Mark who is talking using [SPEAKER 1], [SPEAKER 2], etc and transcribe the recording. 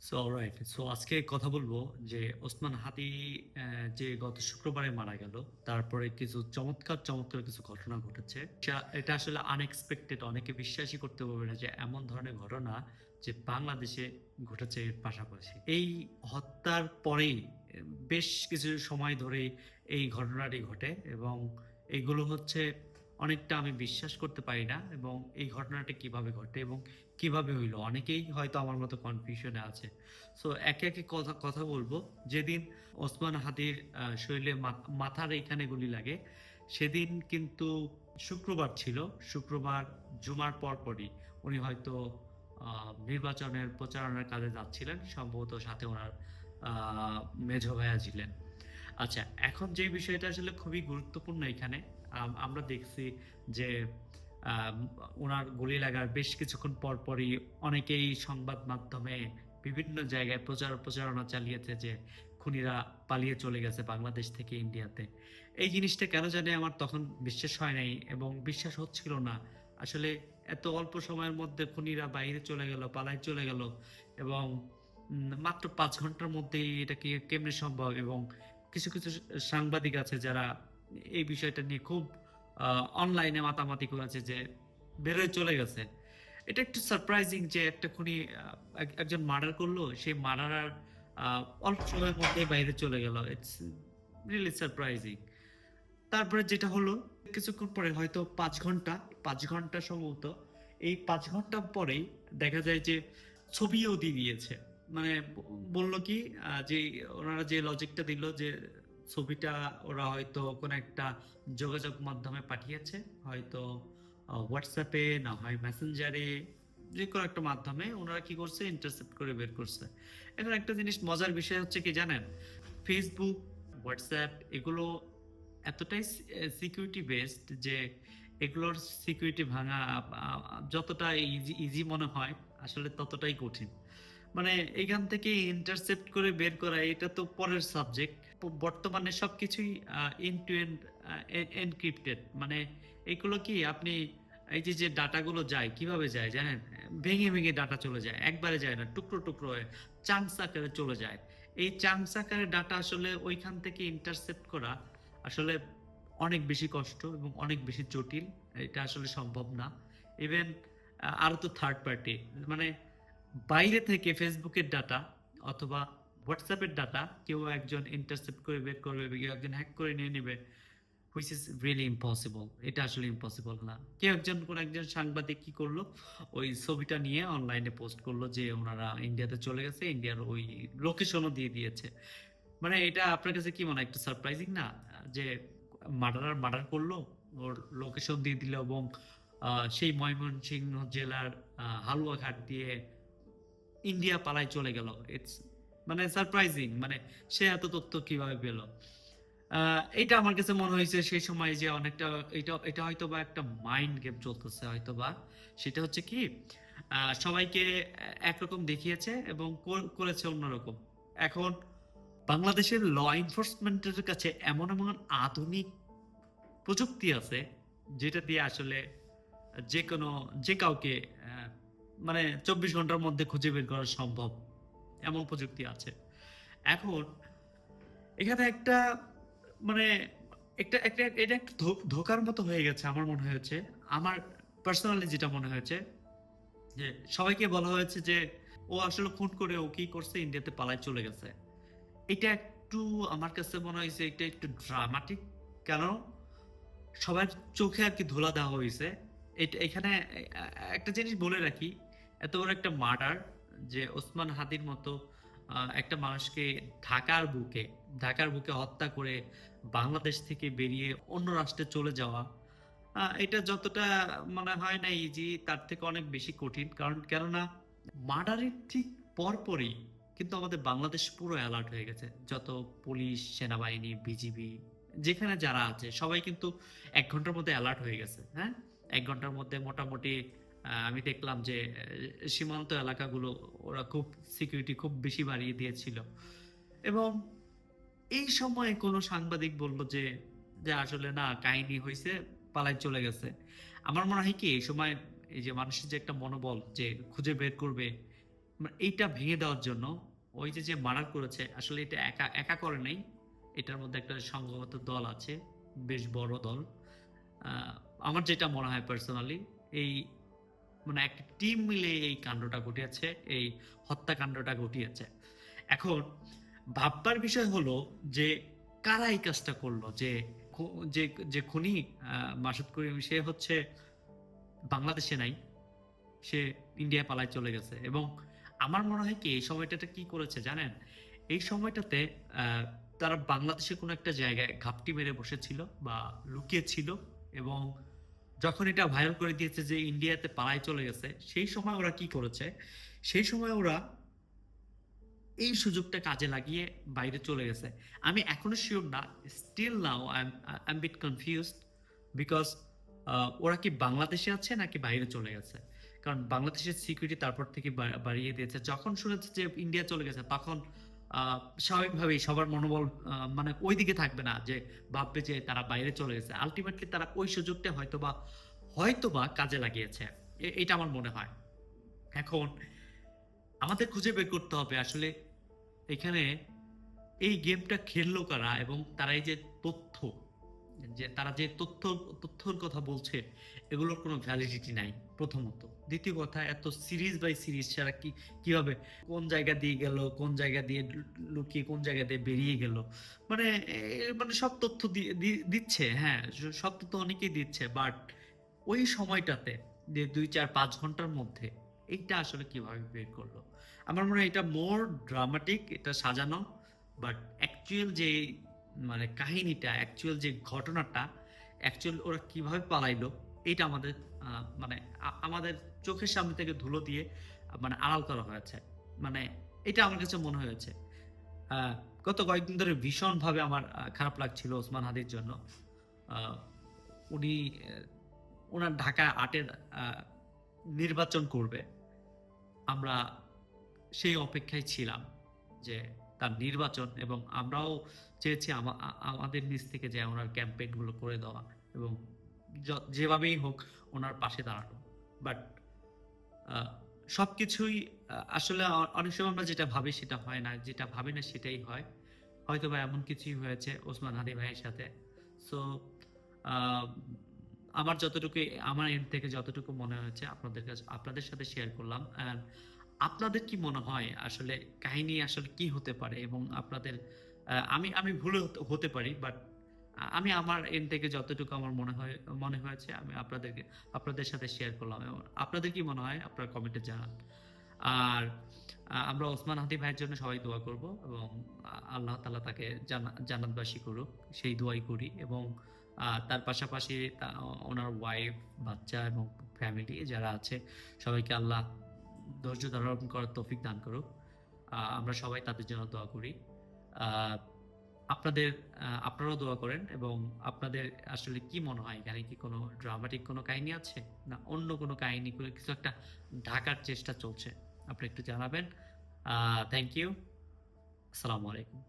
[SPEAKER 1] So আজকে কথা বলবো যে ওসমান হাদি যে গত শুক্রবারে মারা গেল। তারপরে কিছু চমৎকার কিছু ঘটনা ঘটেছে। এটা আসলে আনএক্সপেক্টেড। অনেকে বিশ্বাসই করতে পারবে না যে এমন ধরনের ঘটনা যে বাংলাদেশে ঘটেছে এর পাশাপাশি। এই হত্যার পরেই বেশ কিছু সময় ধরেই এই ঘটনাটি ঘটে এবং এগুলো হচ্ছে অনেকটা আমি বিশ্বাস করতে পারি না এবং এই ঘটনাটা কিভাবে ঘটে এবং কিভাবে হইলো? অনেকেই হয়তো আমার মতো কনফিউশনে আছে। সো একে কথা বলবো। যেদিন ওসমান হাদির শরীরে মাথার এইখানে গুলি লাগে, সেদিন কিন্তু শুক্রবার ছিল। শুক্রবার জুমার পরপরই উনি হয়তো নির্বাচনের প্রচারণার কাজে যাচ্ছিলেন। সম্ভবত সাথে উনার আ মেঝো ভাইয়া ছিলেন। আচ্ছা, এখন যে বিষয়টা আসলে খুবই গুরুত্বপূর্ণ এখানে, আমরা দেখছি যে আম উনার গুলি লাগার বেশ কিছুক্ষণ পরপরই অনেকেই সংবাদ মাধ্যমে বিভিন্ন জায়গায় প্রচারণা চালিয়েছে যে খুনিরা পালিয়ে চলে গেছে বাংলাদেশ থেকে ইন্ডিয়াতে। এই জিনিসটা কেন জানি আমার তখন বিশ্বাস হয় নাই এবং বিশ্বাস হচ্ছিল না। আসলে এত অল্প সময়ের মধ্যে খুনিরা বাইরে চলে গেল, পালায় চলে গেল এবং মাত্র ৫ ঘন্টার মধ্যেই এটা কেমনে সম্ভব? এবং কিছু সাংবাদিক আছে যারা এই বিষয়টা নিয়ে খুব আ অনলাইনে মাতামাতি করেছে যে বের হয়ে চলে গেছে। এটা একটু সারপ্রাইজিং যে একটা খুনি একজন মার্ডার করলো। সেই মার্ডারার আ অল্প সময়ের মধ্যেই বাইরে চলে গেল। It's really surprising. তারপরে যেটা হলো কিছুক্ষণ পরে হয়তো ৫ ঘন্টা সম্ভবত। এই ৫ ঘন্টা পরেই দেখা যায় যে ছবিও দিয়ে দিয়েছে। মানে বলল কি যে ওনারা যে লজিকটা দিল যে ছবিটা ওরা হয়তো কোনো একটা যোগাযোগ মাধ্যমে পাঠিয়েছে। হয়তো WhatsApp এ না হয় Messenger এ যেকোনো একটা মাধ্যমে ওনারা কি করছে ইন্টারসেপ্ট করে বের করছে। এখন একটা জিনিস মজার বিষয় হচ্ছে কি জানেন? Facebook, WhatsApp এগুলো এতটাই সিকিউরিটি বেসড যে এগুলোর সিকিউরিটি ভাঙা আ যতটা ইজি মনে হয় আসলে ততটাই কঠিন। মানে এখান থেকে ইন্টারসেপ্ট করে বের করা এটা তো পরের সাবজেক্ট। বর্তমানে সবকিছুই এন্ড টু এন্ড এনক্রিপ্টেড। মানে এগুলো কি আপনি এই যে ডাটা গুলো যায় কিভাবে যায় জানেন? ভেঙে ডাটা চলে যায়। একবারে যায় না। টুকরো হয়ে চাঙ্কস আকারে চলে যায়। এই চাঙ্কস আকারে ডাটা আসলে ঐখান থেকে ইন্টারসেপ্ট করা আসলে অনেক বেশি কষ্ট এবং অনেক বেশি জটিল। এটা আসলে সম্ভব না। ইভেন আরো তো থার্ড পার্টি মানে বাইরে থেকে Facebook এর ডাটা অথবা WhatsApp এর ডাটা কেউ একজন ইন্টারসেপ্ট করে বের করবে, কেউ একজন হ্যাক করে নিয়ে নিবে। which is really impossible. এটা আসলে ইম্পসিবল না। কেউ কোন একজন সাংবাদিক কি করলো? ওই ছবিটা নিয়ে অনলাইনে পোস্ট করলো যে উনারা ইন্ডিয়াতে চলে গেছে। ইন্ডিয়ার ওই লোকেশনও দিয়ে দিয়েছে। মানে এটা আপনার কাছে কি মনে হয়? একটু সারপ্রাইজিং না? যে মার্ডার করলো, ওর লোকেশন দিয়ে দিল এবং আ সেই ময়মনসিংহ জেলার হালুয়াঘাট দিয়ে ইন্ডিয়া পালায় চলে গেল। ইটস মানে সারপ্রাইজিং। মানে সে এত তথ্য কিভাবে পেল? আ এইটা আমার কাছে মনে হইছে সেই সময় যে অনেকটা এটা হয়তোবা একটা মাইন্ড গেম চলতেছে হয়তোবা। সেটা হচ্ছে কি সবাইকে একরকম দেখিয়েছে এবং করেছে অন্যরকম। এখন বাংলাদেশের ল এনফোর্সমেন্ট এর কাছে এমন আধুনিক প্রযুক্তি আছে যেটা দিয়ে আসলে যেকোনো যে কাউকে অ্যা মানে ২৪ ঘন্টার মধ্যে খুঁজে বের করা সম্ভব। এমন প্রযুক্তি আছে। এখন এখানে একটা মানে একটা একটা এটা একটা ধোঁকার মতো হয়ে গেছে আমার মনে হয়েছে। আমার পার্সোনালি যেটা মনে হয়েছে যে সবাইকে বলা হয়েছে যে ও আসলে খুন করে ও কি করছে ইন্ডিয়াতে পালায় চলে গেছে। এটা একটু আমার কাছে মনে হইছে এটা একটু ড্রামাটিক। কেন? সবার চোখে আরকি ধুলা দেওয়া হইছে। এখানে একটা জিনিস বলে রাখি, এত বড় একটা মার্ডার যে ওসমান হাদির মতো একটা মানুষকে ঢাকার বুকে হত্যা করে বাংলাদেশ থেকে বেরিয়ে অন্য রাষ্ট্রে চলে যাওয়া, এটা যতটা মনে হয় না ইজি তার থেকে অনেক বেশি কঠিন। কারণ কেননা মার্ডারের ঠিক পরপরই কিন্তু আমাদের বাংলাদেশ পুরো এলার্ট হয়ে গেছে। যত পুলিশ, সেনাবাহিনী, বিজিবি যেখানে যারা আছে সবাই কিন্তু ১ ঘন্টার মধ্যে এলার্ট হয়ে গেছে। হ্যাঁ? ১ ঘন্টার মধ্যে মোটামুটি আমি দেখলাম যে সীমান্ত এলাকাগুলো ওরা খুব সিকিউরিটি খুব বেশি বাড়িয়ে দিয়েছিল। এবং এই সময়ে কোনো সাংবাদিক বলল যে আসলে না কাহিনী হইছে, পালায় চলে গেছে। আমার মনে হয় কি এই সময় এই যে মানুষের যে একটা মনোবল যে খুঁজে বের করবে, এইটা ভেঙে দেওয়ার জন্য ওই যে মার্ডার করেছে আসলে এটা একা একা করে নাই। এটার মধ্যে একটা সংঘবদ্ধ দল আছে, বেশ বড় দল। আ আমার যেটা মনে হয় পার্সোনালি এই একটা টিম মিলে এই কাণ্ডটা ঘটিয়েছে, এই হত্যাকাণ্ডটা ঘটিয়েছে। এখন ভাববার বিষয় হলো যে কারা এই কাজটা করলো? যে খু যে যে খুনি আ মাসুদ করিম সে হচ্ছে বাংলাদেশে নাই। সে ইন্ডিয়ায় পালায় চলে গেছে এবং আমার মনে হয় কি এই সময়টাতে কি করেছে জানেন? এই সময়টাতে আ তারা বাংলাদেশের কোনো একটা জায়গায় ঘাপটি মেরে বসেছিল বা লুকিয়ে ছিল এবং যখন এটা ভাইরাল করে দিয়েছে যে ইন্ডিয়াতে পালায় চলে গেছে, সেই সময় ওরা কি করেছে? সেই সময় ওরা এই সুযোগটা কাজে লাগিয়ে বাইরে চলে গেছে। আমি এখনো সিউর না। Still now I am bit confused because ওরা কি বাংলাদেশে আছে নাকি বাইরে চলে গেছে? কারণ বাংলাদেশের সিকিউরিটি তারপর থেকে বাড়িয়ে দিয়েছে। যখন শুনেছে যে ইন্ডিয়া চলে গেছে তখন আ স্বাভাবিকভাবেই সবার মনোবল ঐদিকে থাকবে না যে ভাববে যে তারা বাইরে চলে গেছে। আল্টিমেটলি তারা ওই সুযোগটা হয়তোবা কাজে লাগিয়েছে। এটা আমার মনে হয়। এখন আমাদের খুঁজে বের করতে হবে আসলে এখানে এই গেমটা খেললো কারা এবং তারা এই যে তথ্য, তারা যে তথ্যর কথা বলছে এগুলোর কোনো ভ্যালিডিটি নাই প্রথমত। দ্বিতীয় কথা এত সিরিজ বাই সিরিজ ছাড়া কিভাবে কোন জায়গা দিয়ে গেল, কোন জায়গা দিয়ে লুকিয়ে কোন জায়গা দিয়ে বেরিয়ে গেল। মানে সব তথ্য দিচ্ছে হ্যাঁ, সব তথ্য অনেকেই দিচ্ছে। বাট ওই সময়টাতে যে ২, ৪, ৫ ঘন্টার মধ্যে এইটা আসলে কিভাবে বের করলো? আমার মনে হয় এটা মোর ড্রামাটিক, এটা সাজানো। বাট অ্যাকচুয়াল যে কাহিনীটা, অ্যাকচুয়াল যে ঘটনাটা, অ্যাকচুয়াল ওরা কিভাবে পালাইলো এইটা আমাদের আ মানে আমাদের চোখের সামনে থেকে ধুলো দিয়ে আড়াল করা হয়েছে। মানে এটা আমার কাছে মনে হয়েছে। আ গত কয়েকদিন ধরে ভীষণভাবে আমার খারাপ লাগছিল ওসমান হাদির জন্য। আ উনি উনার ঢাকা ৮ এর আ নির্বাচন করবে। আমরা সেই অপেক্ষায় ছিলাম যে তার নির্বাচন এবং আমরাও চেয়েছি আমাদের নিজ থেকে যে ওনার ক্যাম্পেইন গুলো করে দেওয়া এবং যেভাবেই হোক ওনার পাশে দাঁড়ানো। বাট আ সবকিছুই আসলে অনেক সময় আমরা যেটা ভাবি সেটা হয় না। যেটা ভাবি না সেটাই হয়। হয়তোবা এমন কিছুই হয়েছে ওসমান হাদি ভাইয়ের সাথে। সো আ আমার যতটুকু আমার এন্ড থেকে যতটুকু মনে হয়েছে আপনাদের সাথে শেয়ার করলাম। অ্যান্ড আপনাদের কি মনে হয় আসলে কাহিনী আসলে কি হতে পারে? এবং আপনাদের আমি ভুলও হতে পারি। বাট আমি আমার এন্ড থেকে যতটুকু আমার মনে হয়েছে আমি আপনাদের সাথে শেয়ার করলাম এবং আপনাদের কি মনে হয় আপনারা কমেন্টে জানান। আর আমরা ওসমান হাদি ভাইয়ের জন্য সবাই দোয়া করব এবং আল্লাহ তাআলা তাকে জান্নাতবাসী করুক সেই দোয়াই করি এবং তার পাশাপাশি ওনার ওয়াইফ, বাচ্চা এবং ফ্যামিলি যারা আছে সবাইকে আল্লাহ ধৈর্য ধারণ করার তৌফিক দান করুক। আমরা সবাই তাদের জন্য দোয়া করি। আ আপনাদের আপনারাও দোয়া করেন এবং আপনাদের আসলে কি মনে হয় এখানে কি কোনো ড্রামাটিক কোনো কাহিনী আছে? না অন্য কোনো কাহিনী করে কিছু একটা ঢাকার চেষ্টা চলছে? আপনি একটু জানাবেন। Thank you. আসসালামু আলাইকুম।